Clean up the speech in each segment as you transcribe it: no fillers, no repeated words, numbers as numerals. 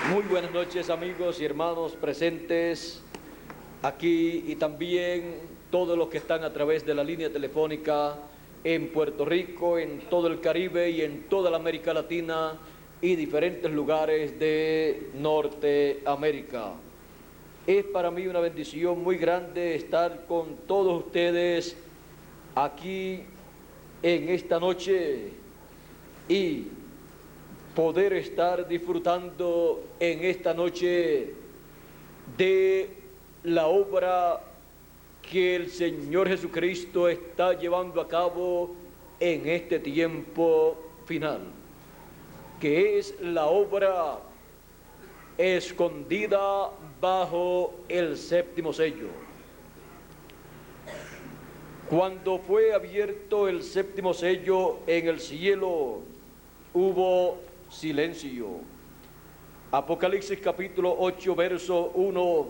Muy buenas noches, amigos y hermanos presentes aquí y también todos los que están a través de la línea telefónica en Puerto Rico, en todo el Caribe y en toda la América Latina y diferentes lugares de Norteamérica. Es para mí una bendición muy grande estar con todos ustedes aquí en esta noche y poder estar disfrutando en esta noche de la obra que el Señor Jesucristo está llevando a cabo en este tiempo final, que es la obra escondida bajo el séptimo sello. Cuando fue abierto el séptimo sello en el cielo, hubo silencio. Apocalipsis capítulo 8, verso 1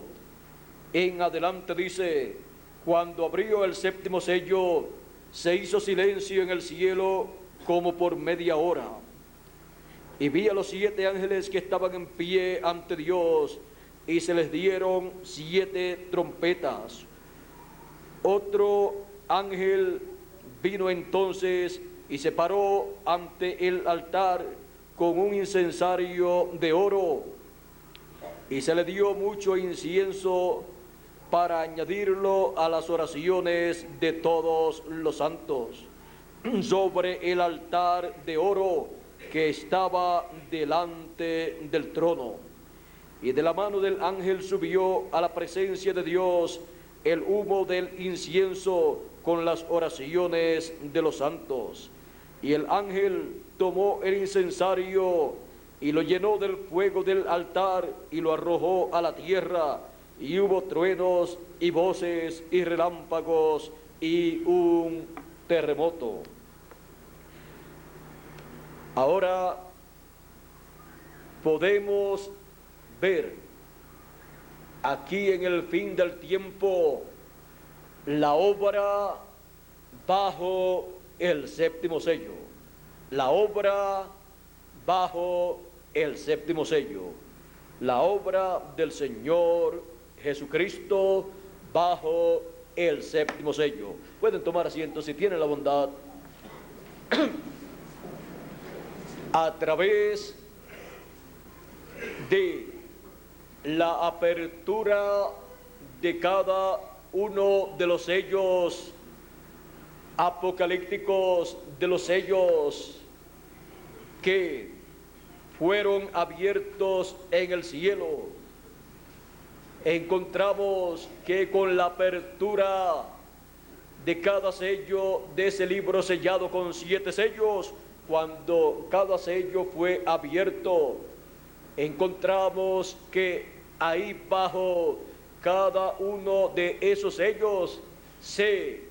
en adelante dice: cuando abrió el séptimo sello, se hizo silencio en el cielo como por media hora. Y vi a los 7 ángeles que estaban en pie ante Dios, y se les dieron 7 trompetas. Otro ángel vino entonces y se paró ante el altar con un incensario de oro, y se le dio mucho incienso para añadirlo a las oraciones de todos los santos, sobre el altar de oro que estaba delante del trono. Y de la mano del ángel subió a la presencia de Dios el humo del incienso con las oraciones de los santos. Y el ángel tomó el incensario y lo llenó del fuego del altar y lo arrojó a la tierra, y hubo truenos y voces y relámpagos y un terremoto. Ahora podemos ver aquí en el fin del tiempo la obra bajo el séptimo sello, la obra bajo el séptimo sello, la obra del Señor Jesucristo bajo el séptimo sello. Pueden tomar asiento si tienen la bondad. A través de la apertura de cada uno de los sellos apocalípticos, de los sellos que fueron abiertos en el cielo, encontramos que con la apertura de cada sello de ese libro sellado con 7 sellos, cuando cada sello fue abierto, encontramos que ahí bajo cada uno de esos sellos se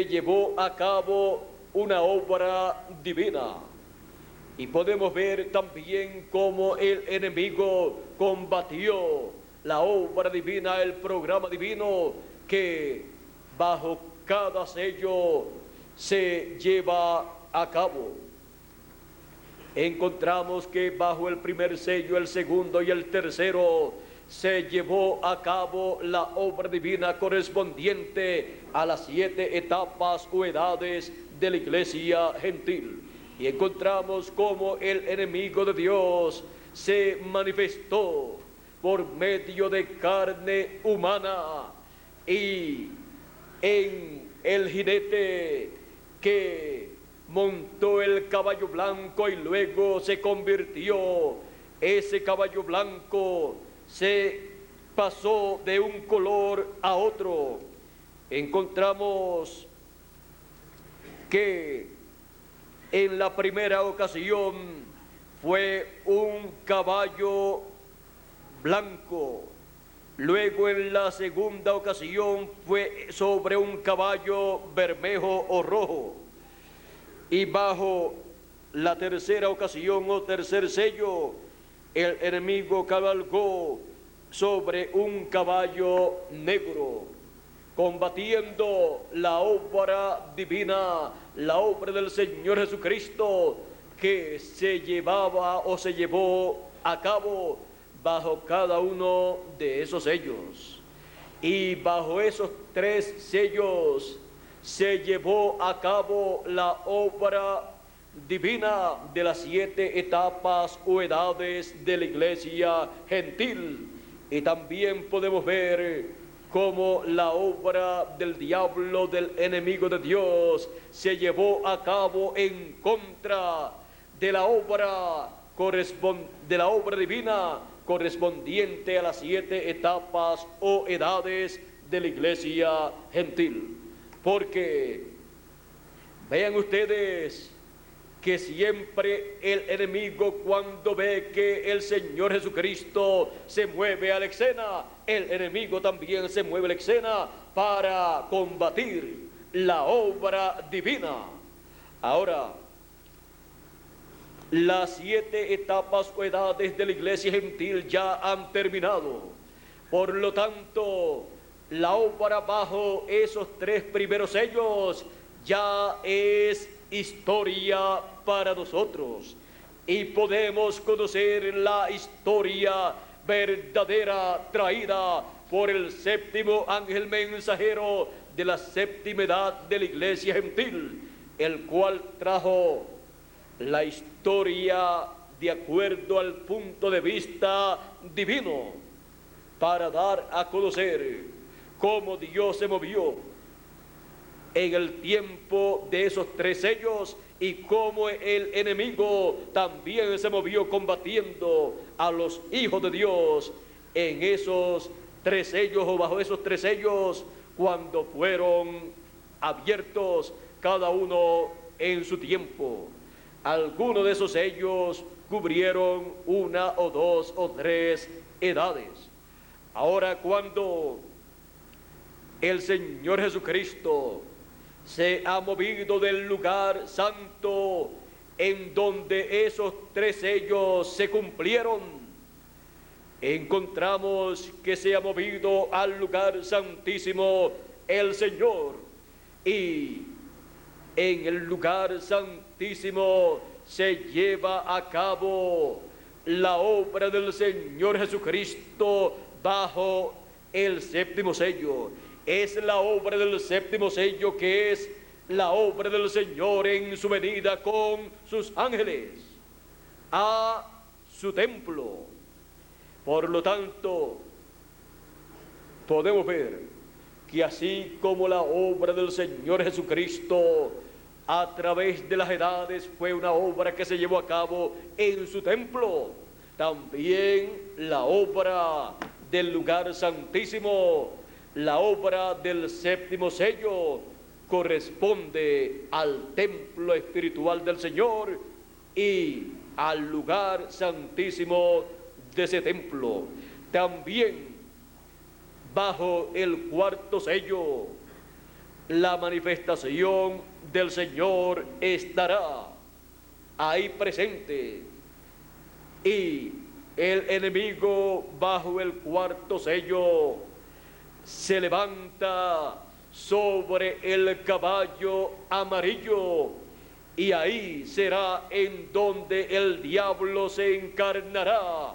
llevó a cabo una obra divina. Y podemos ver también cómo el enemigo combatió la obra divina, el programa divino que bajo cada sello se lleva a cabo. Encontramos que bajo el primer sello, el segundo y el tercero se llevó a cabo la obra divina correspondiente a las 7 etapas o edades de la iglesia gentil. Y encontramos cómo el enemigo de Dios se manifestó por medio de carne humana y en el jinete que montó el caballo blanco, y luego se convirtió, ese caballo blanco se pasó de un color a otro. Encontramos que en la primera ocasión fue un caballo blanco, luego en la segunda ocasión fue sobre un caballo bermejo o rojo, y bajo la tercera ocasión o tercer sello, el enemigo cabalgó sobre un caballo negro, combatiendo la obra divina, la obra del Señor Jesucristo, que se llevaba o se llevó a cabo bajo cada uno de esos sellos. Y bajo esos 3 sellos se llevó a cabo la obra divina de las 7 etapas o edades de la iglesia gentil. Y también podemos ver cómo la obra del diablo, del enemigo de Dios, se llevó a cabo en contra de la obra divina correspondiente a las 7 etapas o edades de la iglesia gentil. Porque vean ustedes que siempre el enemigo, cuando ve que el Señor Jesucristo se mueve a la escena, el enemigo también se mueve a la escena para combatir la obra divina. Ahora, las 7 etapas o edades de la iglesia gentil ya han terminado. Por lo tanto, la obra bajo esos 3 primeros sellos ya es historia para nosotros, y podemos conocer la historia verdadera traída por el 7º ángel mensajero de la 7ª edad de la iglesia gentil, el cual trajo la historia de acuerdo al punto de vista divino, para dar a conocer cómo Dios se movió en el tiempo de esos 3 sellos y cómo el enemigo también se movió combatiendo a los hijos de Dios en esos 3 sellos o bajo esos 3 sellos, cuando fueron abiertos cada uno en su tiempo. Algunos de esos sellos cubrieron 1 o 2 o 3 edades. Ahora, cuando el Señor Jesucristo se ha movido del lugar santo en donde esos 3 sellos se cumplieron, encontramos que se ha movido al lugar santísimo el Señor, y en el lugar santísimo se lleva a cabo la obra del Señor Jesucristo bajo el 7º sello. Es la obra del 7º sello, que es la obra del Señor en su venida con sus ángeles a su templo. Por lo tanto, podemos ver que así como la obra del Señor Jesucristo a través de las edades fue una obra que se llevó a cabo en su templo, también la obra del lugar santísimo, la obra del 7º sello, corresponde al templo espiritual del Señor y al lugar santísimo de ese templo. También bajo el 4º sello, la manifestación del Señor estará ahí presente, y el enemigo bajo el 4º sello se levanta sobre el caballo amarillo, y ahí será en donde el diablo se encarnará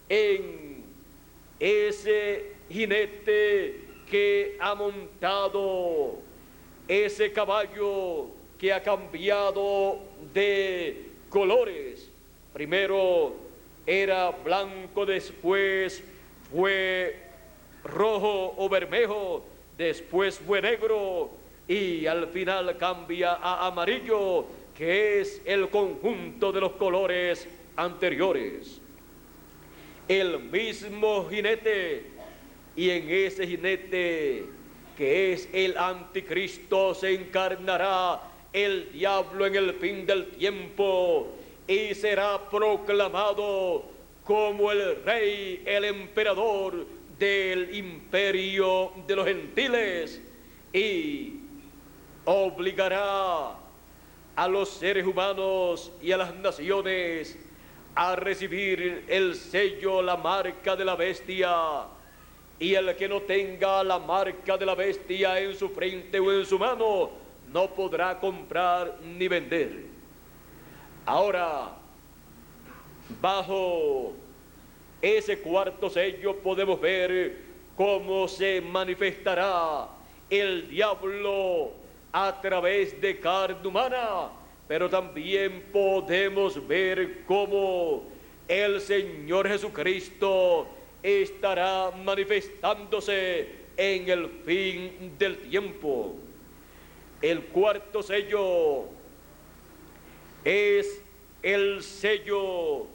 en ese jinete que ha montado ese caballo que ha cambiado de colores. Primero era blanco, después fue rojo o bermejo, después fue negro y al final cambia a amarillo, que es el conjunto de los colores anteriores. El mismo jinete, y en ese jinete, que es el anticristo, se encarnará el diablo en el fin del tiempo y será proclamado como el rey, el emperador del imperio de los gentiles, y obligará a los seres humanos y a las naciones a recibir el sello, la marca de la bestia, y el que no tenga la marca de la bestia en su frente o en su mano no podrá comprar ni vender. Ahora, bajo ese cuarto sello podemos ver cómo se manifestará el diablo a través de carne humana, pero también podemos ver cómo el Señor Jesucristo estará manifestándose en el fin del tiempo. El cuarto sello es el sello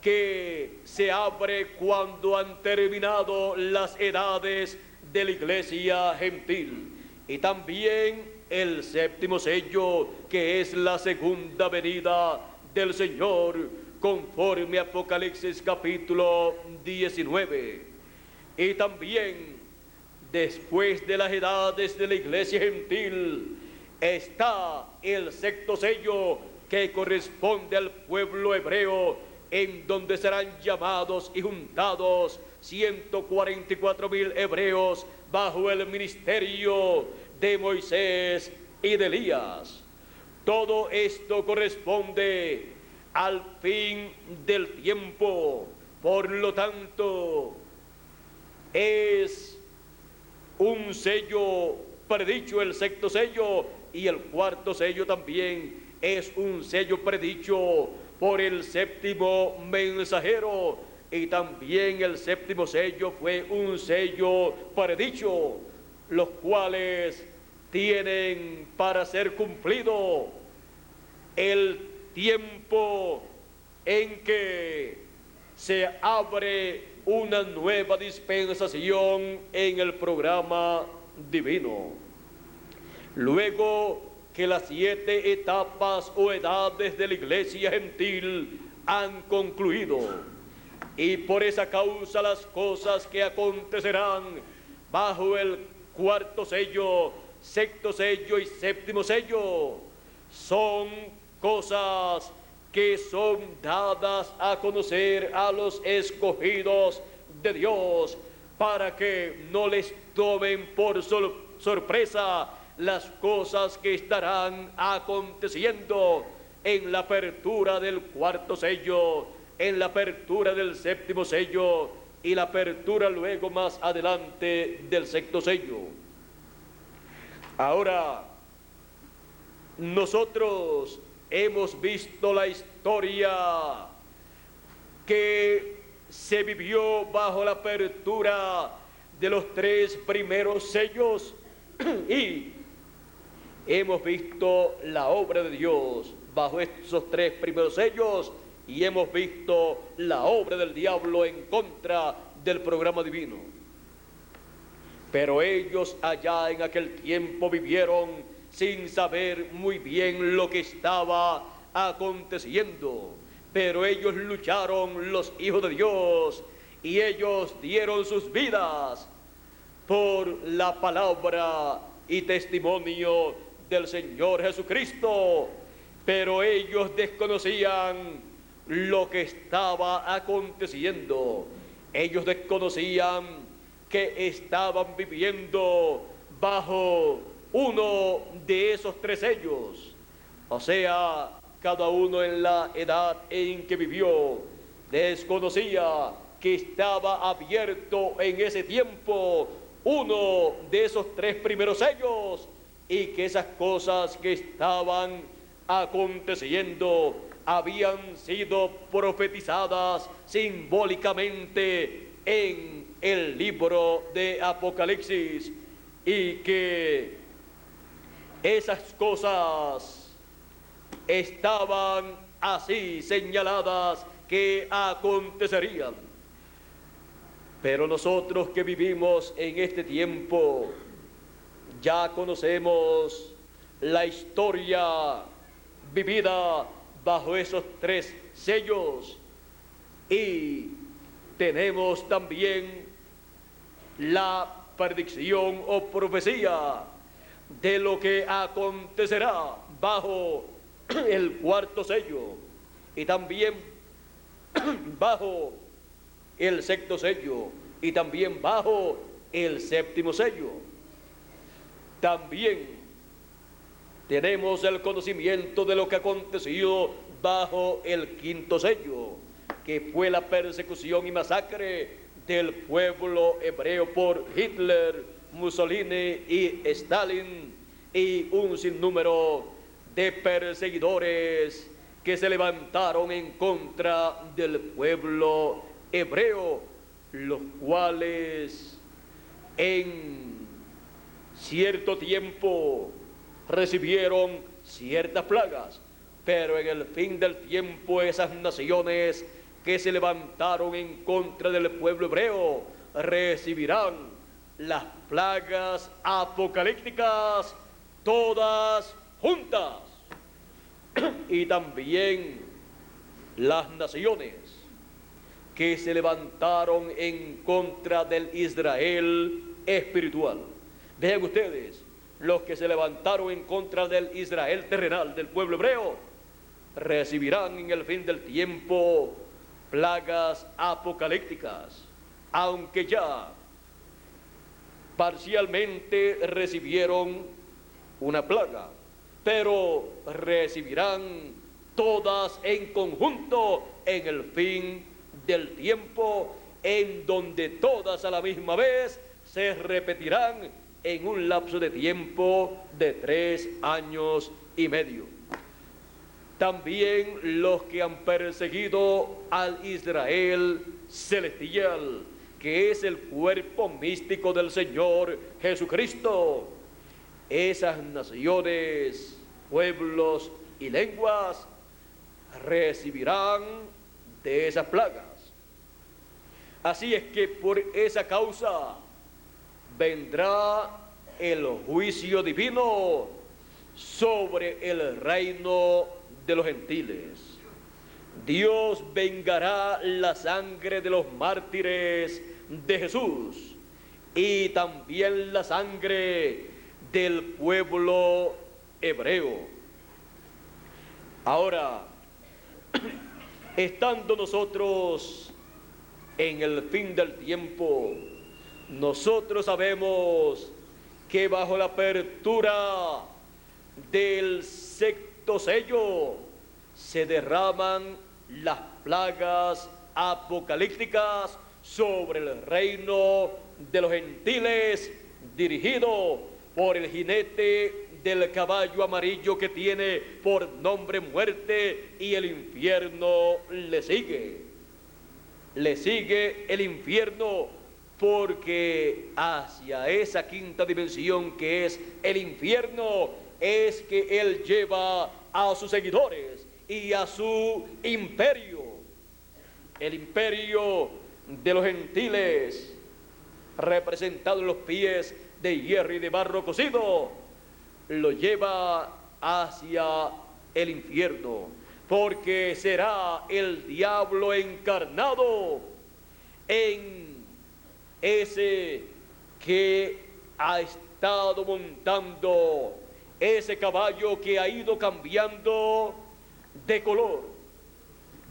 que se abre cuando han terminado las edades de la iglesia gentil. Y también el séptimo sello, que es la segunda venida del Señor, conforme a Apocalipsis capítulo 19. Y también, después de las edades de la iglesia gentil, está el sexto sello, que corresponde al pueblo hebreo, en donde serán llamados y juntados 144,000 hebreos bajo el ministerio de Moisés y de Elías. Todo esto corresponde al fin del tiempo. Por lo tanto, es un sello predicho, el sexto sello, y el cuarto sello también es un sello predicho por el séptimo mensajero, y también el séptimo sello fue un sello predicho, los cuales tienen para ser cumplido el tiempo en que se abre una nueva dispensación en el programa divino. Luego que las 7 etapas o edades de la iglesia gentil han concluido, y por esa causa las cosas que acontecerán bajo el cuarto sello, sexto sello y séptimo sello son cosas que son dadas a conocer a los escogidos de Dios, para que no les tomen por sorpresa las cosas que estarán aconteciendo en la apertura del cuarto sello, en la apertura del séptimo sello y la apertura luego más adelante del sexto sello. Ahora, nosotros hemos visto la historia que se vivió bajo la apertura de los 3 primeros sellos y hemos visto la obra de Dios bajo esos 3 primeros sellos, y hemos visto la obra del diablo en contra del programa divino. Pero ellos allá en aquel tiempo vivieron sin saber muy bien lo que estaba aconteciendo, pero ellos lucharon, los hijos de Dios, y ellos dieron sus vidas por la palabra y testimonio del Señor Jesucristo, pero ellos desconocían lo que estaba aconteciendo. Ellos desconocían que estaban viviendo bajo uno de esos 3 sellos, o sea, cada uno en la edad en que vivió. Desconocía que estaba abierto en ese tiempo uno de esos 3 primeros sellos, y que esas cosas que estaban aconteciendo habían sido profetizadas simbólicamente en el libro de Apocalipsis, y que esas cosas estaban así señaladas que acontecerían. Pero nosotros que vivimos en este tiempo ya conocemos la historia vivida bajo esos 3 sellos, y tenemos también la predicción o profecía de lo que acontecerá bajo el cuarto sello, y también bajo el sexto sello, y también bajo el séptimo sello. También tenemos el conocimiento de lo que aconteció bajo el quinto sello, que fue la persecución y masacre del pueblo hebreo por Hitler, Mussolini y Stalin, y un sinnúmero de perseguidores que se levantaron en contra del pueblo hebreo, los cuales en cierto tiempo recibieron ciertas plagas, pero en el fin del tiempo esas naciones que se levantaron en contra del pueblo hebreo recibirán las plagas apocalípticas todas juntas. Y también las naciones que se levantaron en contra del Israel espiritual. Vean ustedes, los que se levantaron en contra del Israel terrenal, del pueblo hebreo, recibirán en el fin del tiempo plagas apocalípticas, aunque ya parcialmente recibieron una plaga, pero recibirán todas en conjunto en el fin del tiempo, en donde todas a la misma vez se repetirán en un lapso de tiempo de 3 años y medio. También los que han perseguido al Israel celestial, que es el cuerpo místico del Señor Jesucristo, esas naciones, pueblos y lenguas recibirán de esas plagas. Así es que por esa causa vendrá el juicio divino sobre el reino de los gentiles. Dios vengará la sangre de los mártires de Jesús y también la sangre del pueblo hebreo. Ahora, estando nosotros en el fin del tiempo, nosotros sabemos que bajo la apertura del sexto sello se derraman las plagas apocalípticas sobre el reino de los gentiles, dirigido por el jinete del caballo amarillo, que tiene por nombre muerte, y el infierno le sigue. Le sigue el infierno, porque hacia esa quinta dimensión, que es el infierno, es que él lleva a sus seguidores y a su imperio. El imperio de los gentiles, representado en los pies de hierro y de barro cocido, lo lleva hacia el infierno, porque será el diablo encarnado en ese que ha estado montando ese caballo, que ha ido cambiando de color,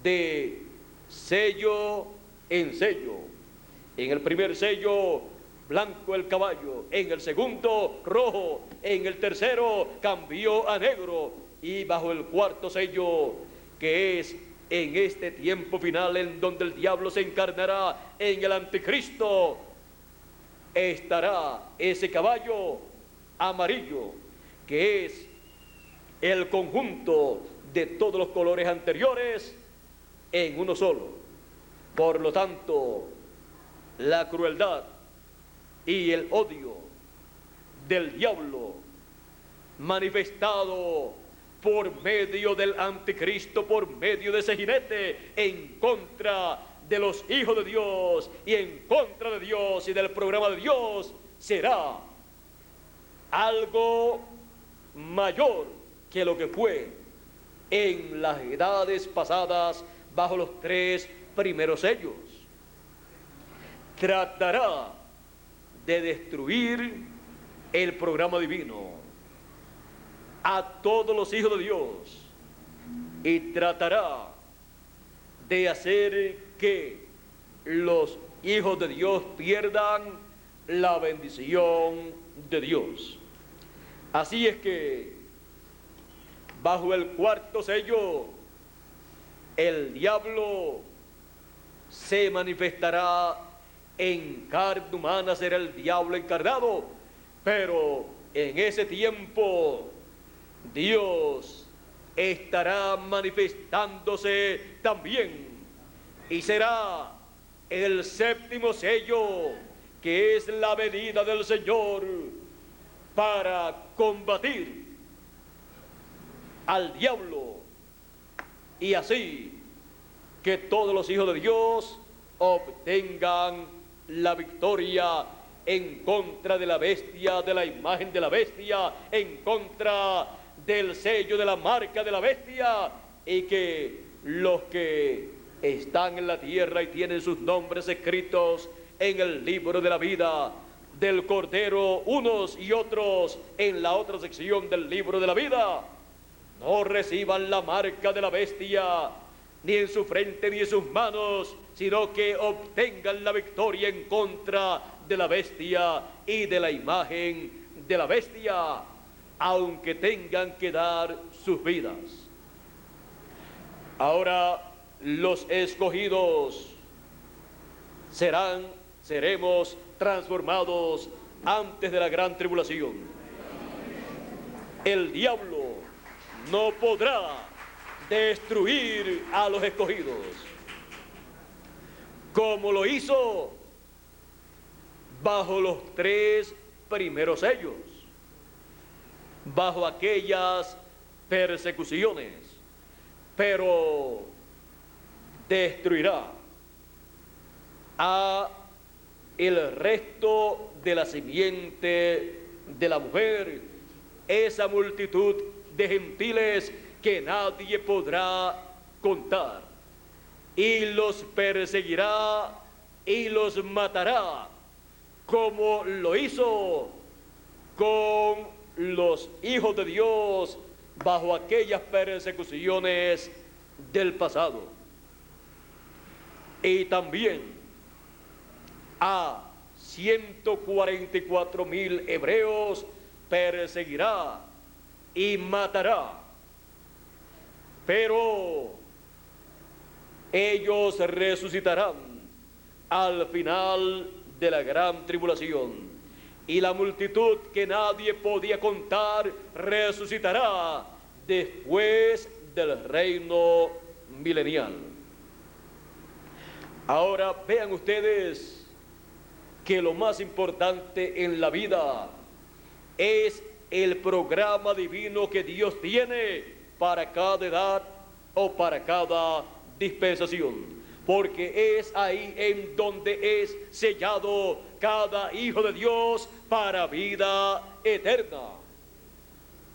de sello en sello. En el primer sello, blanco el caballo; en el segundo, rojo; en el tercero, cambió a negro; y bajo el cuarto sello, que es en este tiempo final, en donde el diablo se encarnará en el anticristo, estará ese caballo amarillo, que es el conjunto de todos los colores anteriores en uno solo. Por lo tanto, la crueldad y el odio del diablo, manifestado por medio del anticristo, por medio de ese jinete, en contra de los hijos de Dios y en contra de Dios y del programa de Dios, será algo mayor que lo que fue en las edades pasadas bajo los 3 primeros sellos. Tratará de destruir el programa divino a todos los hijos de Dios, y tratará de hacer que los hijos de Dios pierdan la bendición de Dios. Así es que bajo el cuarto sello, el diablo se manifestará en carne humana, será el diablo encarnado, pero en ese tiempo Dios estará manifestándose también, y será el séptimo sello, que es la venida del Señor para combatir al diablo, y así que todos los hijos de Dios obtengan la victoria en contra de la bestia, de la imagen de la bestia, en contra del sello de la marca de la bestia, y que los que están en la tierra y tienen sus nombres escritos en el libro de la vida del Cordero, unos y otros en la otra sección del libro de la vida, no reciban la marca de la bestia, ni en su frente ni en sus manos, sino que obtengan la victoria en contra de la bestia y de la imagen de la bestia, aunque tengan que dar sus vidas. Ahora los escogidos seremos transformados antes de la gran tribulación. El diablo no podrá destruir a los escogidos, como lo hizo bajo los 3 primeros sellos, bajo aquellas persecuciones, pero destruirá a el resto de la simiente de la mujer, esa multitud de gentiles que nadie podrá contar, y los perseguirá y los matará, como lo hizo con los hijos de Dios bajo aquellas persecuciones del pasado. Y también a 144,000 hebreos perseguirá y matará, pero ellos resucitarán al final de la gran tribulación, y la multitud que nadie podía contar resucitará después del reino milenial. Ahora vean ustedes que lo más importante en la vida es el programa divino que Dios tiene para cada edad o para cada dispensación, porque es ahí en donde es sellado cada hijo de Dios para vida eterna.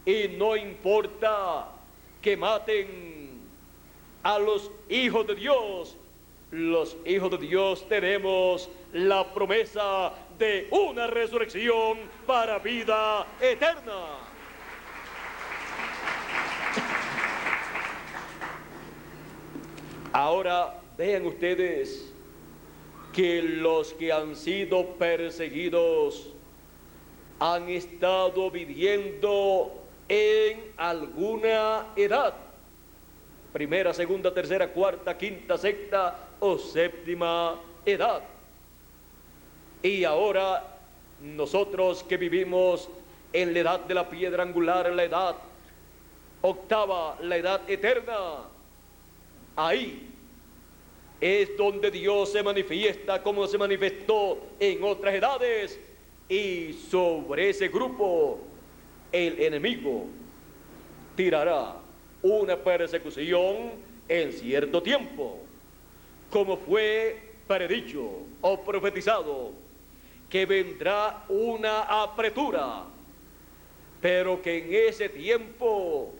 Y no importa que maten a los hijos de Dios, los hijos de Dios tenemos la promesa de una resurrección para vida eterna. Ahora vean ustedes que los que han sido perseguidos han estado viviendo en alguna edad, primera, segunda, tercera, cuarta, quinta, sexta o séptima edad. Y ahora nosotros que vivimos en la edad de la piedra angular, la edad octava, la edad eterna, ahí es donde Dios se manifiesta como se manifestó en otras edades, y sobre ese grupo el enemigo tirará una persecución en cierto tiempo, como fue predicho o profetizado, que vendrá una apretura, pero que en ese tiempo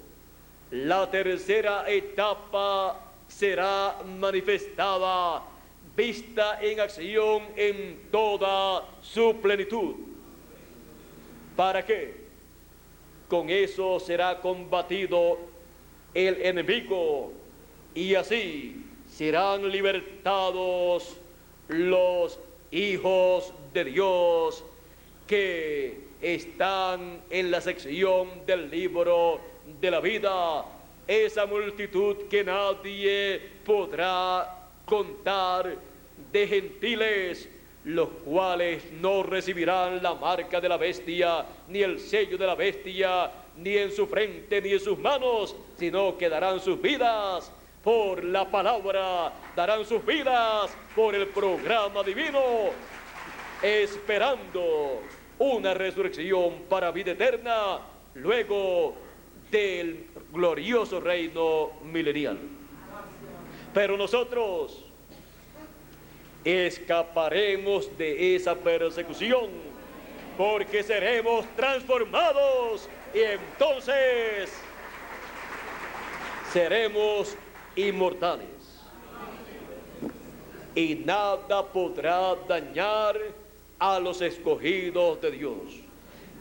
la tercera etapa será manifestada, vista en acción en toda su plenitud. ¿Para qué? Con eso será combatido el enemigo, y así serán libertados los hijos de Dios que están en la sección del libro de la vida, esa multitud que nadie podrá contar de gentiles, los cuales no recibirán la marca de la bestia, ni el sello de la bestia, ni en su frente, ni en sus manos, sino que darán sus vidas por la palabra, darán sus vidas por el programa divino, esperando una resurrección para vida eterna, luego del glorioso reino milenial. Pero nosotros escaparemos de esa persecución, porque seremos transformados y entonces seremos inmortales. Y nada podrá dañar a los escogidos de Dios.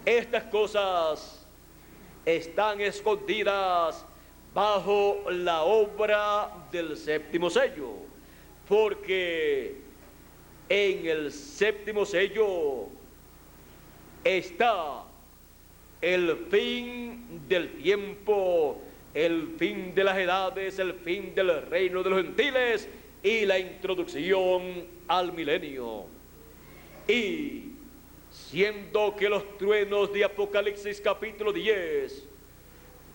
Estas cosas están escondidas bajo la obra del séptimo sello, porque en el séptimo sello está el fin del tiempo, el fin de las edades, el fin del reino de los gentiles y la introducción al milenio. Y siendo que los truenos de Apocalipsis capítulo 10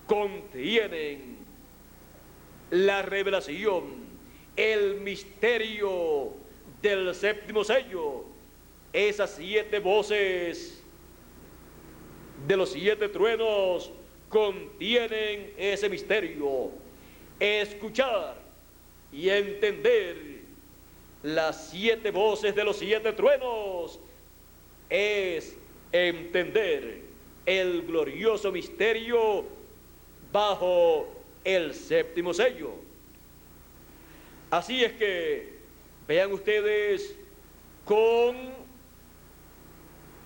contienen la revelación, el misterio del séptimo sello, esas 7 voces de los 7 truenos contienen ese misterio. Escuchar y entender las 7 voces de los 7 truenos es entender el glorioso misterio bajo el séptimo sello. Así es que vean ustedes con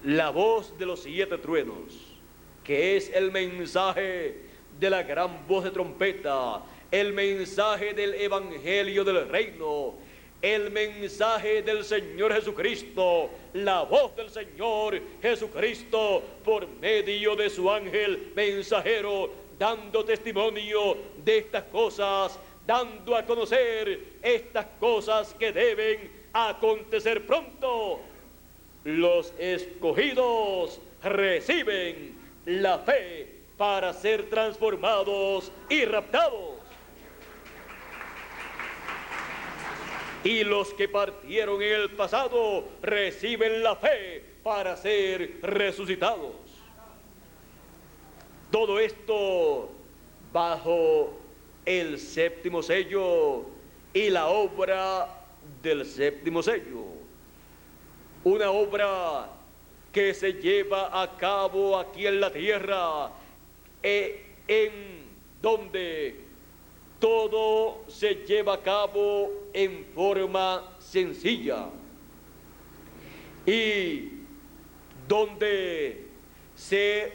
la voz de los 7 truenos, que es el mensaje de la gran voz de trompeta, el mensaje del evangelio del reino, el mensaje del Señor Jesucristo, la voz del Señor Jesucristo por medio de su ángel mensajero, dando testimonio de estas cosas, dando a conocer estas cosas que deben acontecer pronto. Los escogidos reciben la fe para ser transformados y raptados. Y los que partieron en el pasado reciben la fe para ser resucitados. Todo esto bajo el séptimo sello y la obra del séptimo sello. Una obra que se lleva a cabo aquí en la tierra, en donde todo se lleva a cabo en forma sencilla y donde se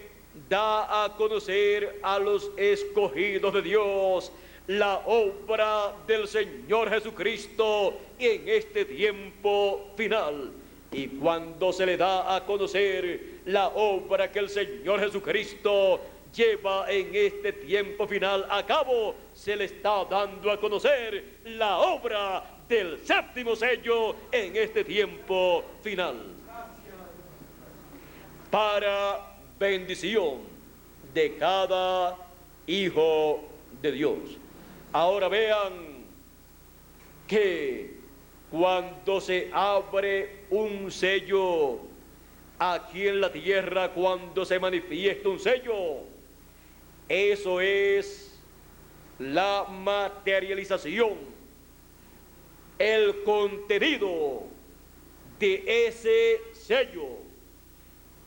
da a conocer a los escogidos de Dios la obra del Señor Jesucristo en este tiempo final. Y cuando se le da a conocer la obra que el Señor Jesucristo lleva en este tiempo final a cabo, se le está dando a conocer la obra del séptimo sello en este tiempo final. Para bendición de cada hijo de Dios. Ahora vean que cuando se abre un sello aquí en la tierra, cuando se manifiesta un sello, eso es la materialización, el contenido de ese sello.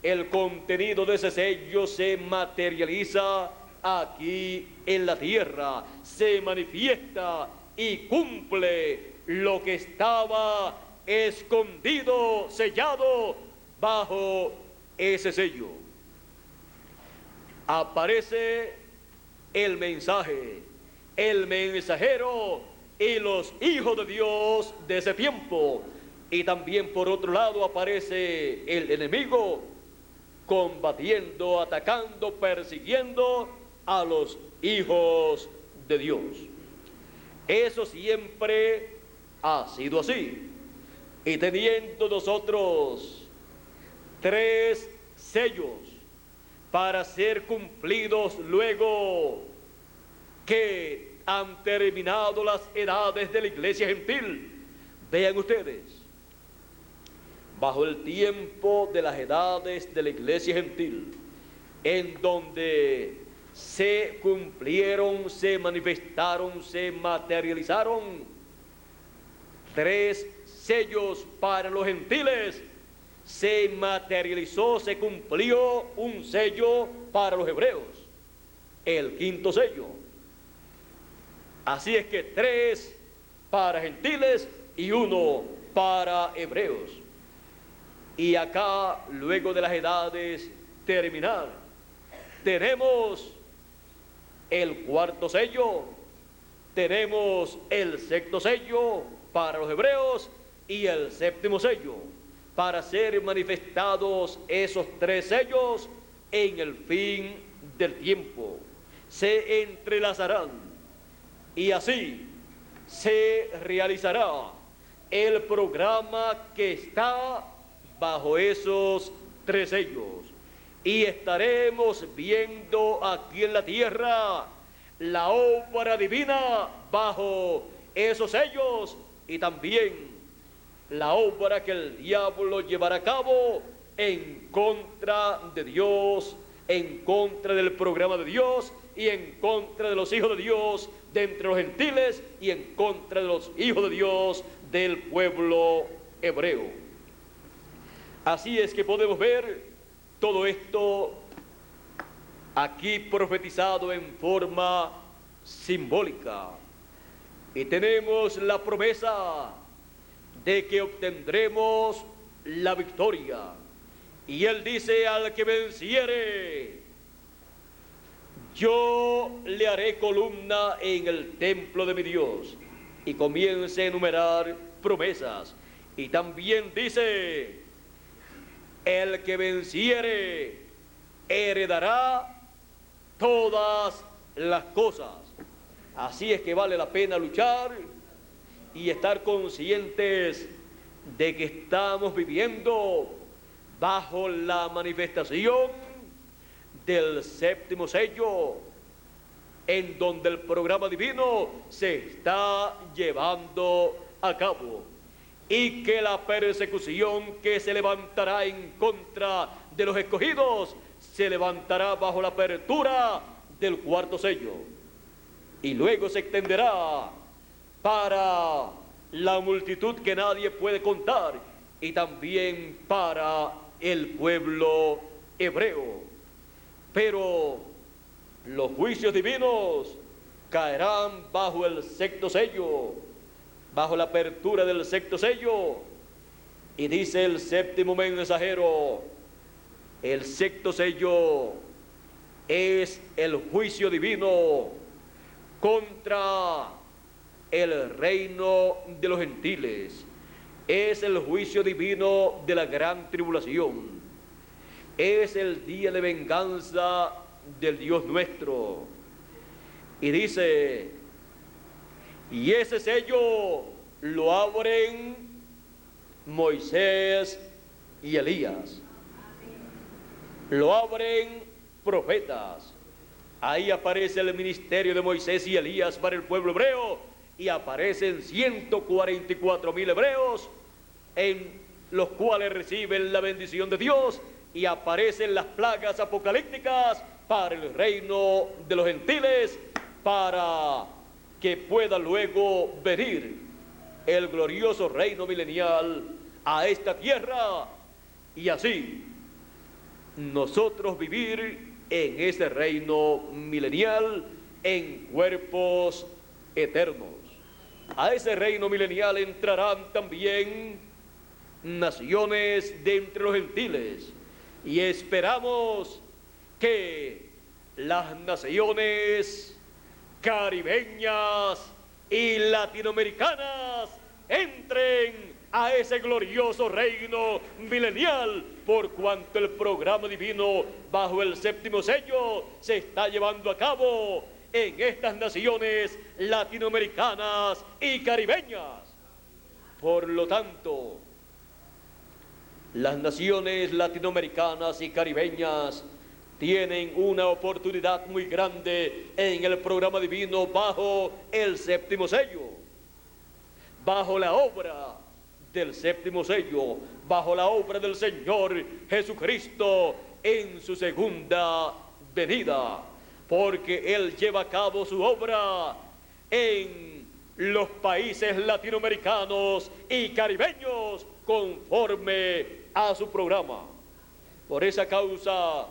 El contenido de ese sello se materializa aquí en la tierra, se manifiesta y cumple lo que estaba escondido, sellado bajo ese sello. Aparece el mensaje, el mensajero y los hijos de Dios de ese tiempo. Y también por otro lado aparece el enemigo combatiendo, atacando, persiguiendo a los hijos de Dios. Eso siempre ha sido así. Y teniendo nosotros 3 sellos para ser cumplidos luego que han terminado las edades de la iglesia gentil. Vean ustedes, bajo el tiempo de las edades de la iglesia gentil, en donde se cumplieron, se manifestaron, se materializaron 3 sellos para los gentiles, se materializó, se cumplió un sello para los hebreos, el 5.º sello. Así es que 3 para gentiles y 1 para hebreos. Y acá, luego de las edades terminar, tenemos el 4.º sello, tenemos el 6.º sello para los hebreos y el 7.º sello, para ser manifestados esos 3 sellos en el fin del tiempo. Se entrelazarán y así se realizará el programa que está bajo esos 3 sellos. Y estaremos viendo aquí en la tierra la obra divina bajo esos sellos y también la obra que el diablo llevará a cabo en contra de Dios, en contra del programa de Dios y en contra de los hijos de Dios de entre los gentiles y en contra de los hijos de Dios del pueblo hebreo. Así es que podemos ver todo esto aquí profetizado en forma simbólica. Y tenemos la promesa de que obtendremos la victoria. Y él dice: al que venciere, yo le haré columna en el templo de mi Dios. Y comienza a enumerar promesas. Y también dice: el que venciere heredará todas las cosas. Así es que vale la pena luchar y estar conscientes de que estamos viviendo bajo la manifestación del 7.º sello, en donde el programa divino se está llevando a cabo, y que la persecución que se levantará en contra de los escogidos se levantará bajo la apertura del 4.º sello, y luego se extenderá para la multitud que nadie puede contar y también para el pueblo hebreo. Pero los juicios divinos caerán bajo el 6.º sello, bajo la apertura del 6.º sello. Y dice el 7.º mensajero: el 6.º sello es el juicio divino contra el reino de los gentiles, es el juicio divino de la gran tribulación, es el día de venganza del Dios nuestro. Y dice: y ese sello lo abren Moisés y Elías, lo abren profetas. Ahí aparece el ministerio de Moisés y Elías para el pueblo hebreo, y aparecen 144.000 hebreos, en los cuales reciben la bendición de Dios, y aparecen las plagas apocalípticas para el reino de los gentiles, para que pueda luego venir el glorioso reino milenial a esta tierra, y así nosotros vivir en ese reino milenial en cuerpos eternos. A ese reino milenial entrarán también naciones de entre los gentiles, y esperamos que las naciones caribeñas y latinoamericanas entren a ese glorioso reino milenial, por cuanto el programa divino bajo el séptimo sello se está llevando a cabo en estas naciones latinoamericanas y caribeñas. Por lo tanto, las naciones latinoamericanas y caribeñas tienen una oportunidad muy grande en el programa divino bajo el séptimo sello, bajo la obra del séptimo sello, bajo la obra del Señor Jesucristo en su segunda venida, porque Él lleva a cabo su obra en los países latinoamericanos y caribeños conforme a su programa. Por esa causa,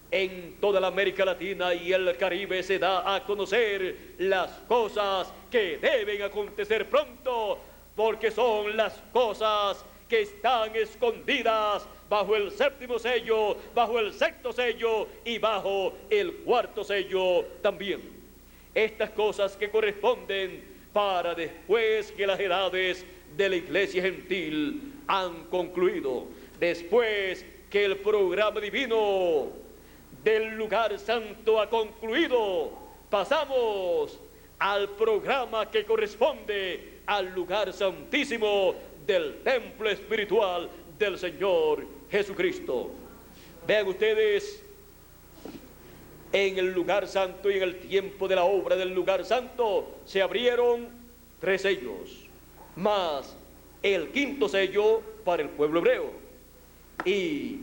en toda la América Latina y el Caribe se da a conocer las cosas que deben acontecer pronto, porque son las cosas que están escondidas bajo el séptimo sello, bajo el sexto sello y bajo el cuarto sello también. Estas cosas que corresponden para después que las edades de la iglesia gentil han concluido, después que el programa divino del lugar santo ha concluido, pasamos al programa que corresponde al lugar santísimo del templo espiritual del Señor Jesucristo. Vean ustedes, en el lugar santo y en el tiempo de la obra del lugar santo se abrieron 3 sellos, más el 5.º sello para el pueblo hebreo, y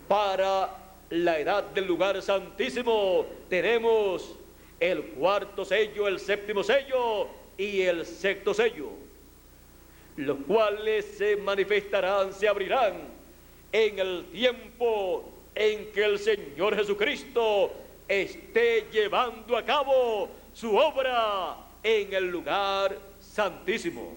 para la edad del lugar santísimo tenemos el 4.º sello, el 7.º sello y el 6.º sello, los cuales se manifestarán, se abrirán en el tiempo en que el Señor Jesucristo esté llevando a cabo su obra en el lugar santísimo.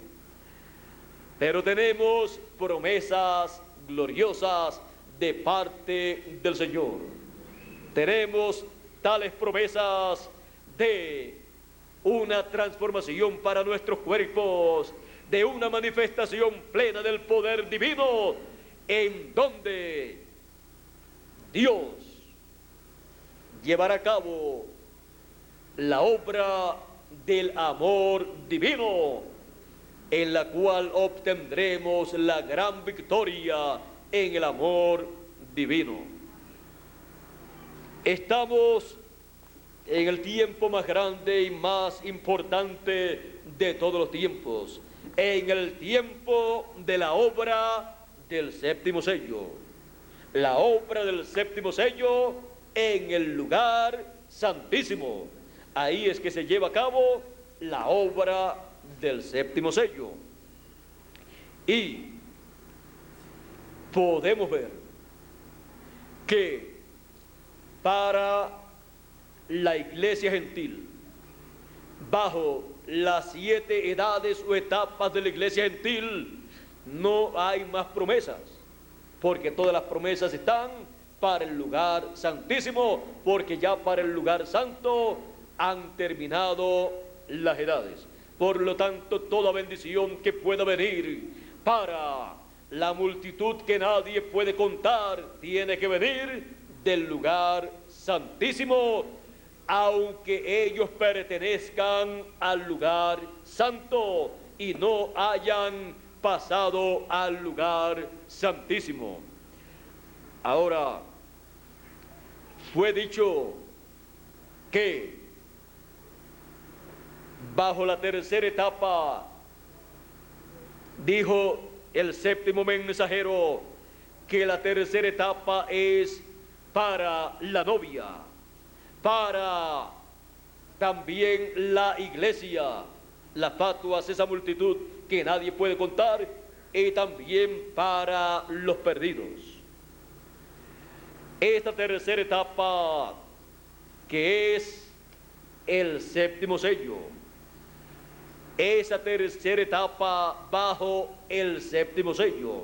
Pero tenemos promesas gloriosas de parte del Señor. Tenemos tales promesas de una transformación para nuestros cuerpos, de una manifestación plena del poder divino, en donde Dios llevará a cabo la obra del amor divino, en la cual obtendremos la gran victoria en el amor divino. Estamos en el tiempo más grande y más importante de todos los tiempos, en el tiempo de la obra del 7.º sello, la obra del 7.º sello en el lugar santísimo. Ahí es que se lleva a cabo la obra del 7.º sello. Y podemos ver que para la iglesia gentil, bajo las 7 edades o etapas de la iglesia gentil, no hay más promesas, porque todas las promesas están para el lugar santísimo, porque ya para el lugar santo han terminado las edades. Por lo tanto, toda bendición que pueda venir para la multitud que nadie puede contar, tiene que venir del lugar santísimo, aunque ellos pertenezcan al lugar santo y no hayan pasado al lugar santísimo. Ahora, fue dicho que bajo la tercera etapa, dijo el 7.º mensajero, que la tercera etapa es para la novia, para también la iglesia, las fatuas, esa multitud que nadie puede contar, y también para los perdidos. Esta tercera etapa, que es el 7.º sello, esa tercera etapa bajo el 7.º sello,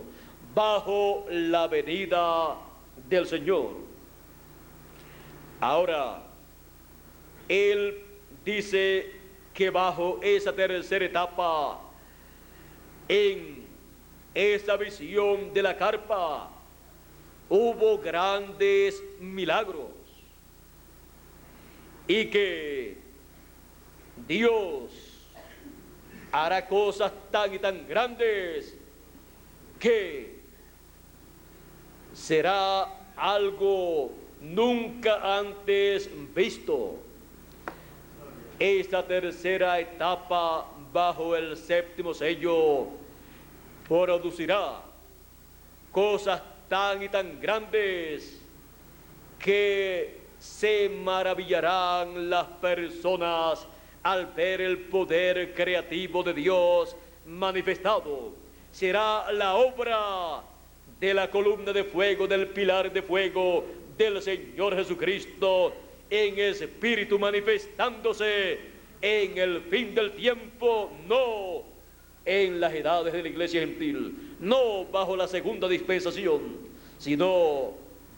bajo la venida del Señor. Ahora, él dice que bajo esa tercera etapa, en esa visión de la carpa, hubo grandes milagros y que Dios hará cosas tan y tan grandes que será algo nunca antes visto. Esta tercera etapa bajo el séptimo sello producirá cosas tan y tan grandes que se maravillarán las personas al ver el poder creativo de Dios manifestado. Será la obra de la columna de fuego, del pilar de fuego del Señor Jesucristo en espíritu manifestándose en el fin del tiempo, no en las edades de la iglesia gentil, no bajo la segunda dispensación, sino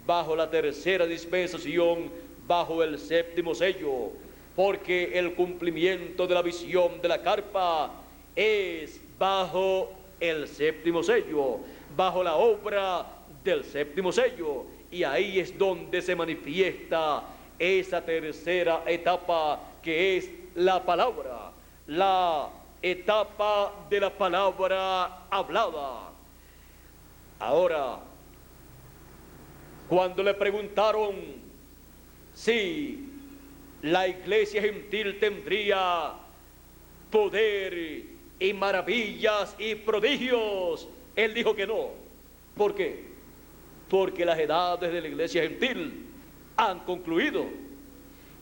bajo la tercera dispensación, bajo el séptimo sello, porque el cumplimiento de la visión de la carpa es bajo el séptimo sello, bajo la obra del séptimo sello, y ahí es donde se manifiesta esa tercera etapa que es la palabra, la etapa de la palabra hablada. Ahora, cuando le preguntaron si la iglesia gentil tendría poder y maravillas y prodigios, él dijo que no. ¿Por qué? Porque las edades de la iglesia gentil han concluido.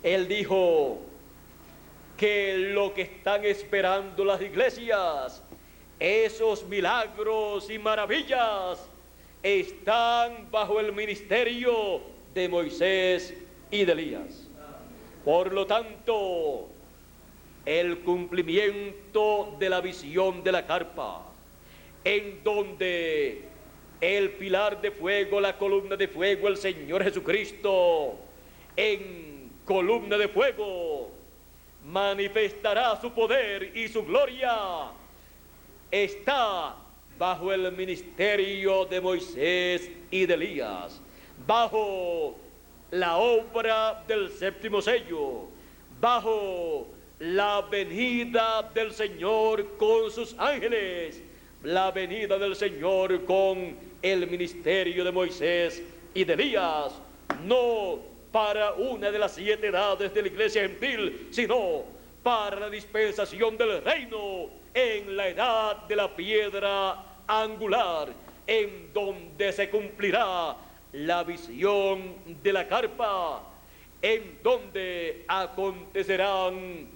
Él dijo que lo que están esperando las iglesias, esos milagros y maravillas, están bajo el ministerio de Moisés y de Elías. Por lo tanto, el cumplimiento de la visión de la carpa, en donde el pilar de fuego, la columna de fuego, el Señor Jesucristo, en columna de fuego, manifestará su poder y su gloria, está bajo el ministerio de Moisés y de Elías, bajo la obra del séptimo sello, bajo la venida del Señor con sus ángeles, la venida del Señor con el ministerio de Moisés y de Elías, no para una de las 7 edades de la iglesia gentil, sino para la dispensación del reino en la edad de la piedra angular, en donde se cumplirá la visión de la carpa, en donde acontecerán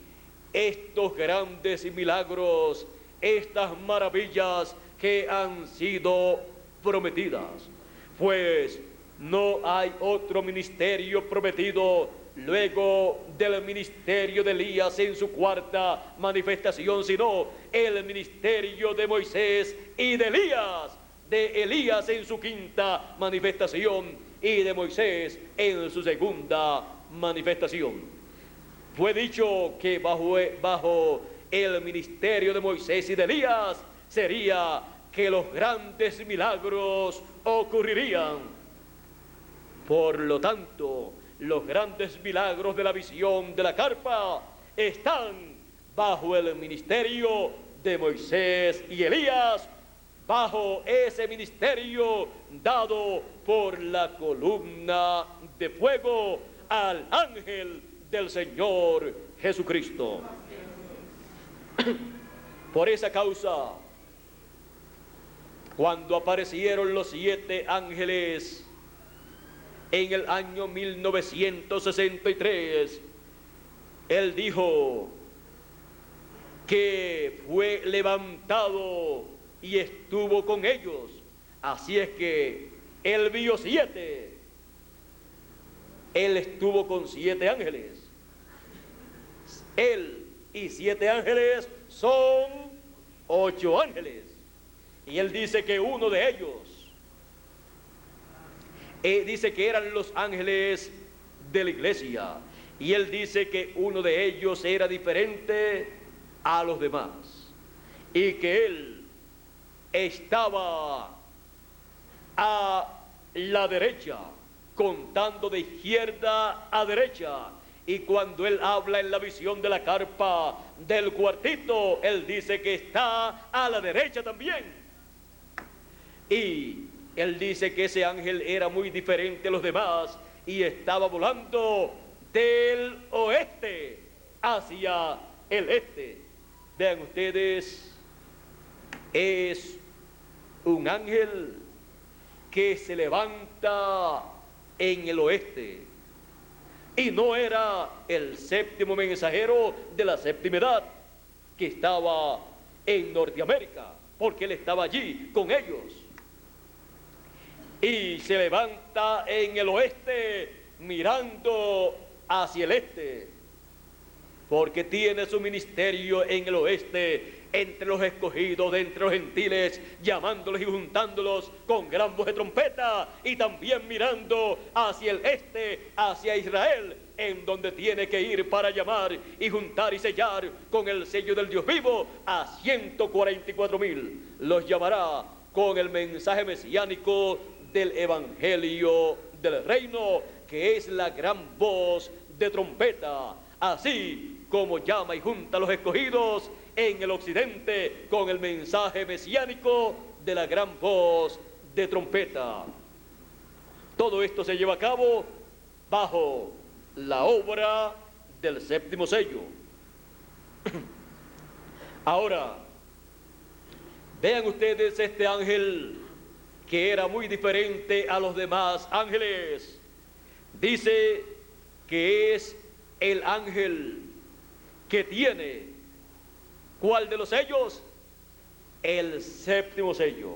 estos grandes milagros, estas maravillas que han sido prometidas. Pues no hay otro ministerio prometido luego del ministerio de Elías en su cuarta manifestación, sino el ministerio de Moisés y de Elías en su quinta manifestación y de Moisés en su segunda manifestación. Fue dicho que bajo el ministerio de Moisés y de Elías sería que los grandes milagros ocurrirían. Por lo tanto, los grandes milagros de la visión de la carpa están bajo el ministerio de Moisés y Elías, bajo ese ministerio dado por la columna de fuego al ángel del Señor Jesucristo. Por esa causa, cuando aparecieron los 7 ángeles en el año 1963, él dijo que fue levantado y estuvo con ellos. Así es que él vio 7. Él estuvo con 7 ángeles. Él y 7 ángeles son 8 ángeles. Y él dice que uno de ellos dice que eran los ángeles de la iglesia, y él dice que uno de ellos era diferente a los demás, y que él estaba a la derecha, contando de izquierda a derecha. Y cuando él habla en la visión de la carpa del cuartito, él dice que está a la derecha también. Y él dice que ese ángel era muy diferente a los demás y estaba volando del oeste hacia el este. Vean ustedes, es un ángel que se levanta en el oeste. Y no era el séptimo mensajero de la séptima edad que estaba en Norteamérica, porque él estaba allí con ellos. Y se levanta en el oeste mirando hacia el este, porque tiene su ministerio en el oeste, entre los escogidos de entre los gentiles, llamándolos y juntándolos con gran voz de trompeta, y también mirando hacia el este, hacia Israel, en donde tiene que ir para llamar y juntar y sellar con el sello del Dios vivo a 144,000. Los llamará con el mensaje mesiánico del evangelio del reino, que es la gran voz de trompeta, así como llama y junta a los escogidos en el occidente con el mensaje mesiánico de la gran voz de trompeta. Todo esto se lleva a cabo bajo la obra del séptimo sello. Ahora, vean ustedes este ángel que era muy diferente a los demás ángeles. Dice que es el ángel que tiene, ¿cuál de los sellos? El séptimo sello.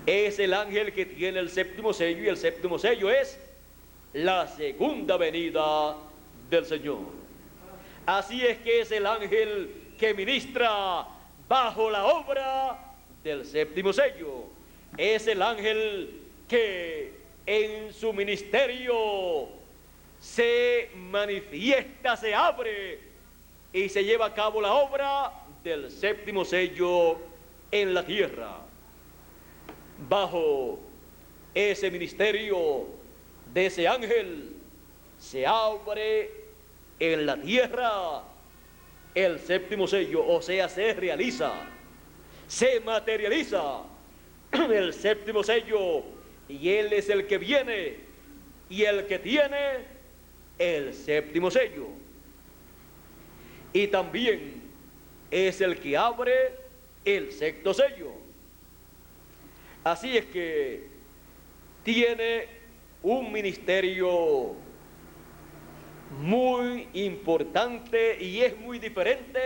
Es el ángel que tiene el séptimo sello, y el séptimo sello es la segunda venida del Señor. Así es que es el ángel que ministra bajo la obra del séptimo sello. Es el ángel que en su ministerio se manifiesta, se abre y se lleva a cabo la obra del séptimo sello en la tierra. Bajo ese ministerio de ese ángel se abre en la tierra el séptimo sello, o sea, se realiza, se materializa el séptimo sello, y él es el que viene y el que tiene el séptimo sello, y también es el que abre el sexto sello. Así es que tiene un ministerio muy importante y es muy diferente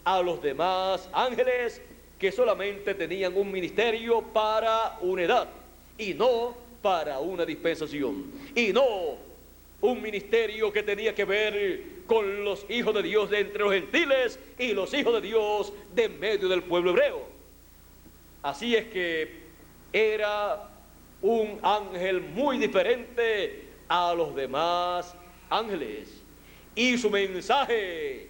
a los demás ángeles, que solamente tenían un ministerio para una edad y no para una dispensación, y no un ministerio que tenía que ver con los hijos de Dios de entre los gentiles y los hijos de Dios de en medio del pueblo hebreo. Así es que era un ángel muy diferente a los demás ángeles, y su mensaje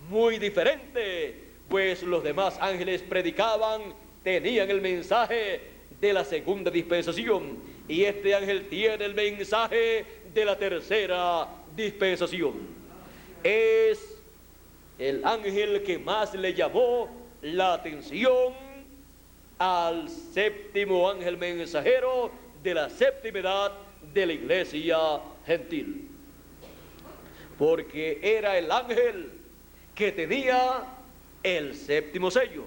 muy diferente, pues los demás ángeles predicaban, tenían el mensaje de la segunda dispensación, y este ángel tiene el mensaje de la tercera dispensación. Es el ángel que más le llamó la atención al séptimo ángel mensajero de la séptima edad de la iglesia gentil, porque era el ángel que tenía el séptimo sello,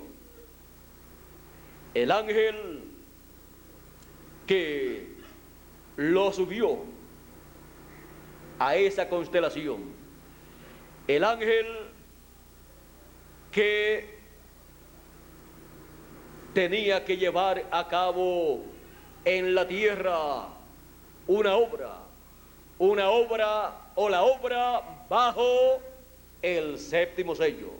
el ángel que lo subió a esa constelación, el ángel que tenía que llevar a cabo en la tierra una obra o la obra bajo el séptimo sello.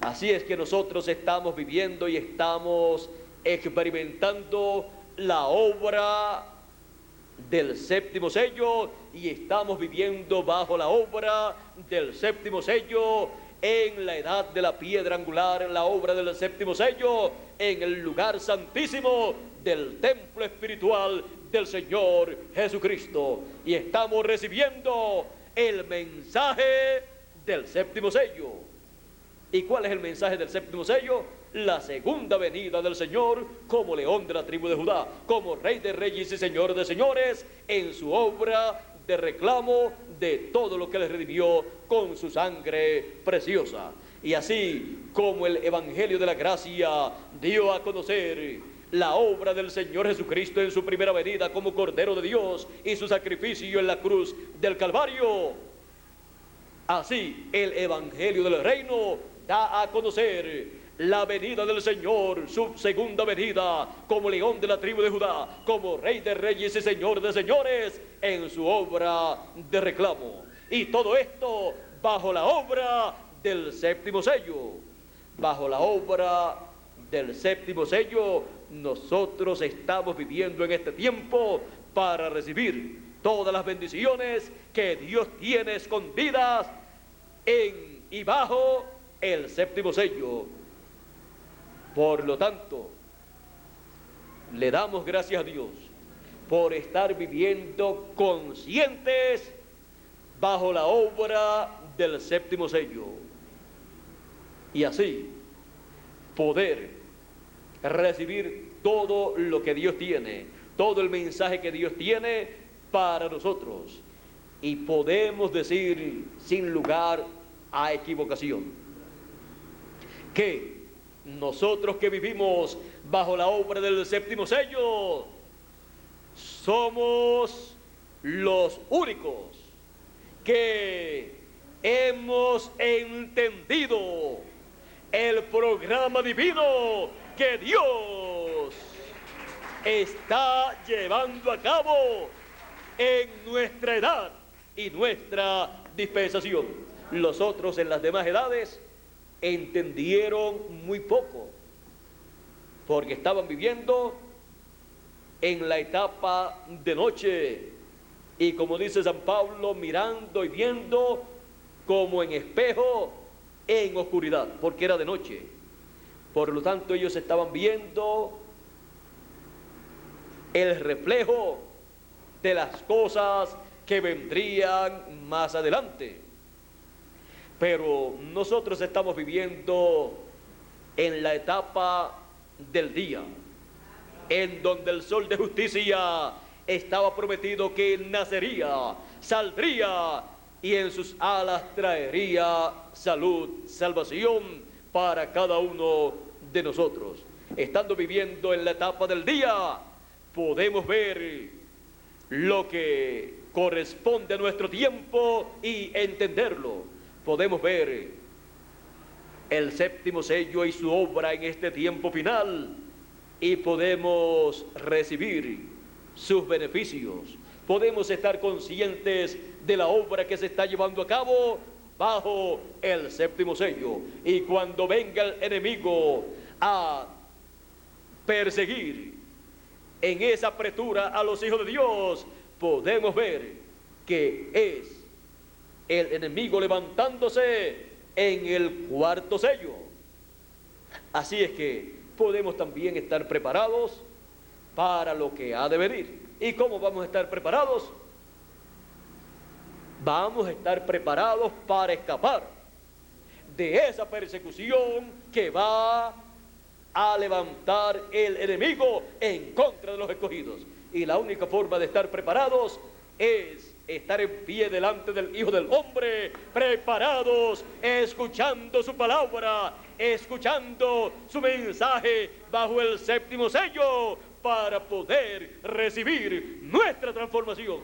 Así es que nosotros estamos viviendo y estamos experimentando la obra del séptimo sello, y estamos viviendo bajo la obra del séptimo sello en la edad de la piedra angular, en la obra del séptimo sello, en el lugar santísimo del templo espiritual del Señor Jesucristo. Y estamos recibiendo el mensaje del séptimo sello. ¿Y cuál es el mensaje del séptimo sello? La segunda venida del Señor como león de la tribu de Judá, como rey de reyes y señor de señores, en su obra de reclamo de todo lo que les redimió con su sangre preciosa. Y así como el Evangelio de la Gracia dio a conocer la obra del Señor Jesucristo en su primera venida como Cordero de Dios y su sacrificio en la cruz del Calvario, así el Evangelio del Reino da a conocer la venida del Señor, su segunda venida, como león de la tribu de Judá, como rey de reyes y señor de señores, en su obra de reclamo. Y todo esto bajo la obra del séptimo sello. Bajo la obra del séptimo sello, nosotros estamos viviendo en este tiempo para recibir todas las bendiciones que Dios tiene escondidas en y bajo el séptimo sello. Por lo tanto, le damos gracias a Dios por estar viviendo conscientes bajo la obra del séptimo sello, y así poder recibir todo lo que Dios tiene, todo el mensaje que Dios tiene para nosotros, y podemos decir sin lugar a equivocación que nosotros que vivimos bajo la obra del séptimo sello somos los únicos que hemos entendido el programa divino que Dios está llevando a cabo en nuestra edad y nuestra dispensación. Los otros en las demás edades entendieron muy poco, porque estaban viviendo en la etapa de noche, y como dice San Pablo, mirando y viendo como en espejo en oscuridad, porque era de noche. Por lo tanto, ellos estaban viendo el reflejo de las cosas que vendrían más adelante. Pero nosotros estamos viviendo en la etapa del día, en donde el sol de justicia estaba prometido que nacería, saldría y en sus alas traería salud, salvación para cada uno de nosotros. Estando viviendo en la etapa del día, podemos ver lo que corresponde a nuestro tiempo y entenderlo. Podemos ver el séptimo sello y su obra en este tiempo final, y podemos recibir sus beneficios. Podemos estar conscientes de la obra que se está llevando a cabo bajo el séptimo sello. Y cuando venga el enemigo a perseguir en esa apretura a los hijos de Dios, podemos ver que es el enemigo levantándose en el cuarto sello. Así es que podemos también estar preparados para lo que ha de venir. ¿Y cómo vamos a estar preparados? Vamos a estar preparados para escapar de esa persecución que va a levantar el enemigo en contra de los escogidos. Y la única forma de estar preparados es estar en pie delante del Hijo del Hombre, preparados, escuchando su palabra, escuchando su mensaje bajo el séptimo sello, para poder recibir nuestra transformación.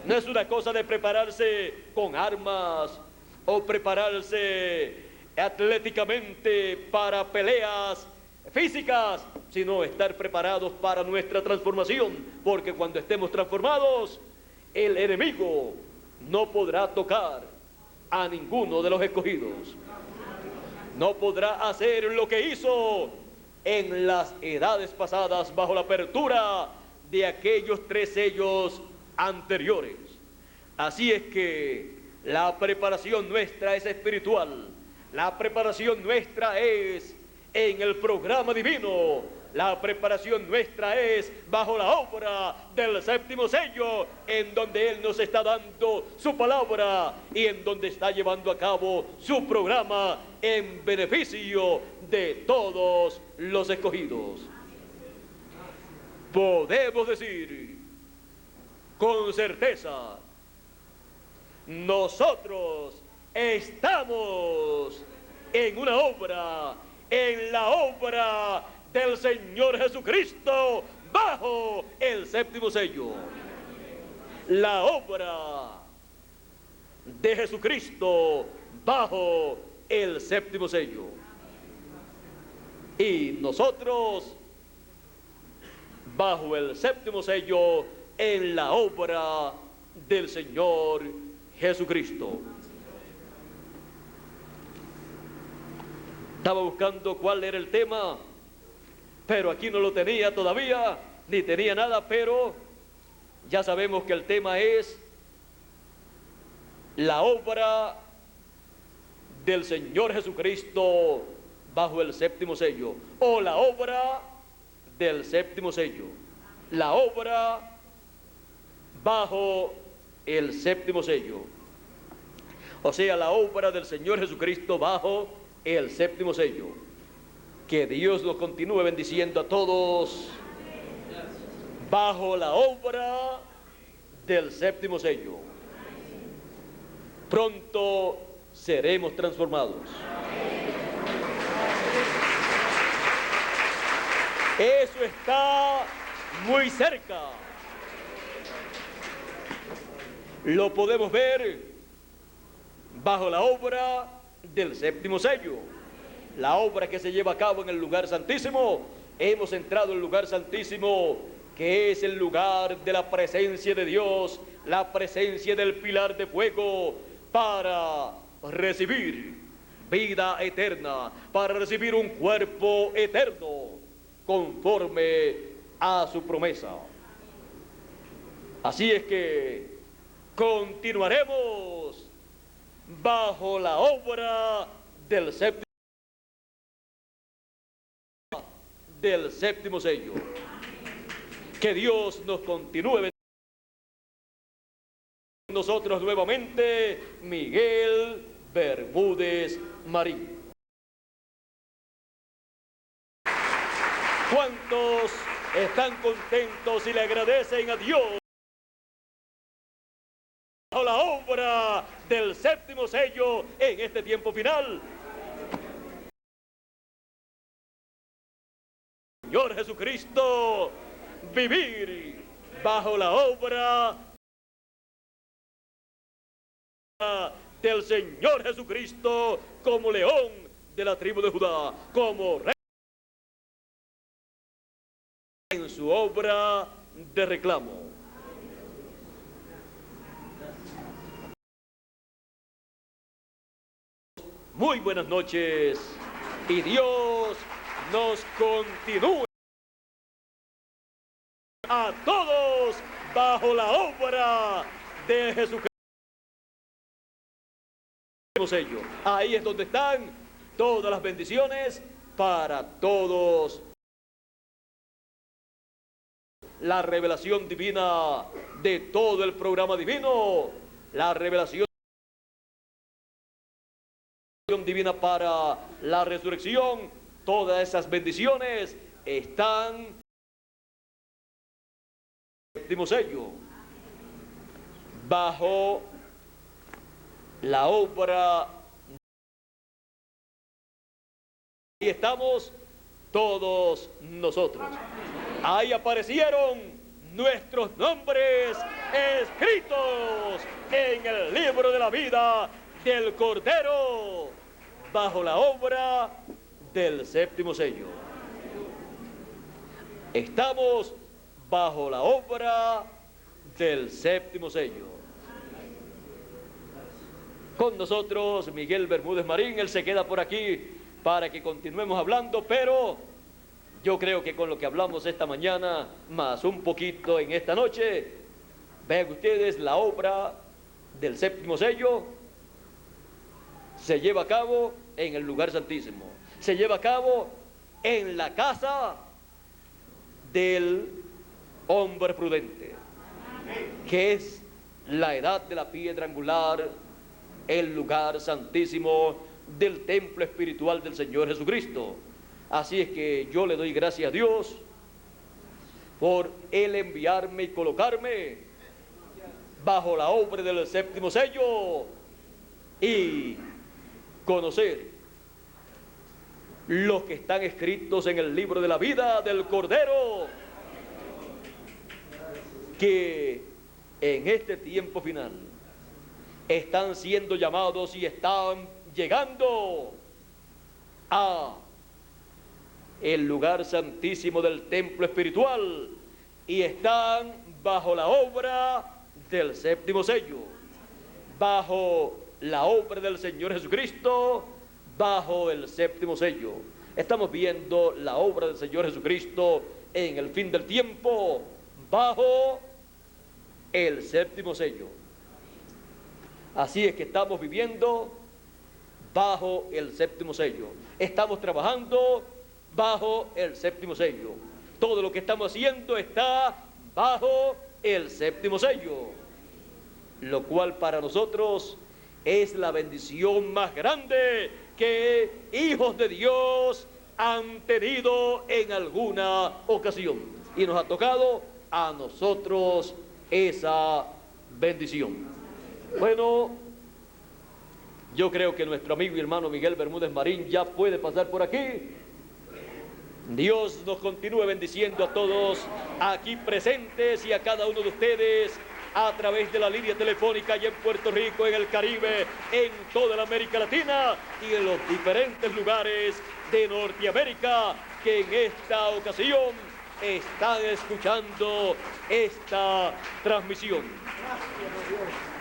No es una cosa de prepararse con armas o prepararse atléticamente para peleas físicas, sino estar preparados para nuestra transformación, porque cuando estemos transformados, el enemigo no podrá tocar a ninguno de los escogidos. No podrá hacer lo que hizo en las edades pasadas bajo la apertura de aquellos 3 sellos anteriores. Así es que La preparación nuestra es espiritual. La preparación nuestra es en el programa divino. La preparación nuestra es bajo la obra del séptimo sello, en donde Él nos está dando su palabra y en donde está llevando a cabo su programa en beneficio de todos los escogidos. Podemos decir con certeza, nosotros estamos en una obra, en la obra del Señor Jesucristo, bajo el séptimo sello. La obra de Jesucristo bajo el séptimo sello. Y nosotros bajo el séptimo sello en la obra del Señor Jesucristo. Estaba buscando cuál era el tema, pero aquí no lo tenía todavía, ni tenía nada, pero ya sabemos que el tema es la obra del Señor Jesucristo bajo el séptimo sello, o la obra del séptimo sello, la obra bajo el séptimo sello, o sea, la obra del Señor Jesucristo bajo el séptimo sello. Que Dios los continúe bendiciendo a todos bajo la obra del séptimo sello. Pronto seremos transformados. Eso está muy cerca. Lo podemos ver bajo la obra del séptimo sello. La obra que se lleva a cabo en el lugar santísimo. Hemos entrado en el lugar santísimo, que es el lugar de la presencia de Dios, la presencia del pilar de fuego, para recibir vida eterna, para recibir un cuerpo eterno, conforme a su promesa. Así es que continuaremos bajo la obra del séptimo sello. Que Dios nos continúe. Nosotros nuevamente, Miguel Bermúdez Marín. ¿Cuántos están contentos y le agradecen a Dios bajo la obra del séptimo sello en este tiempo final? Señor Jesucristo, vivir bajo la obra del Señor Jesucristo como león de la tribu de Judá, como rey en su obra de reclamo. Muy buenas noches y Dios nos continúe a todos bajo la obra de Jesucristo. Ahí es donde están todas las bendiciones para todos. La revelación divina de todo el programa divino, la revelación divina para la resurrección, todas esas bendiciones están en el séptimo sello, bajo la obra. Ahí estamos todos nosotros. Ahí aparecieron nuestros nombres escritos en el libro de la vida del Cordero, bajo la obra del séptimo sello. Estamos bajo la obra del séptimo sello. Con nosotros Miguel Bermúdez Marín, él se queda por aquí para que continuemos hablando, pero yo creo que con lo que hablamos esta mañana, más un poquito en esta noche, vean ustedes la obra del séptimo sello se lleva a cabo en el lugar santísimo, se lleva a cabo en la casa del hombre prudente, que es la edad de la piedra angular, el lugar santísimo del templo espiritual del Señor Jesucristo. Así es que yo le doy gracias a Dios por Él enviarme y colocarme bajo la obra del séptimo sello y conocer los que están escritos en el libro de la vida del Cordero, que en este tiempo final están siendo llamados y están llegando a el lugar santísimo del templo espiritual y están bajo la obra del séptimo sello, bajo la obra del Señor Jesucristo, bajo el séptimo sello. Estamos viendo la obra del Señor Jesucristo en el fin del tiempo, bajo el séptimo sello. Así es que estamos viviendo bajo el séptimo sello. Estamos trabajando bajo el séptimo sello. Todo lo que estamos haciendo está bajo el séptimo sello, lo cual para nosotros es la bendición más grande que hijos de Dios han tenido en alguna ocasión. Y nos ha tocado a nosotros esa bendición. Bueno, yo creo que nuestro amigo y hermano Miguel Bermúdez Marín ya puede pasar por aquí. Dios nos continúe bendiciendo a todos aquí presentes y a cada uno de ustedes a través de la línea telefónica allá en Puerto Rico, en el Caribe, en toda la América Latina y en los diferentes lugares de Norteamérica que en esta ocasión están escuchando esta transmisión. Gracias a Dios.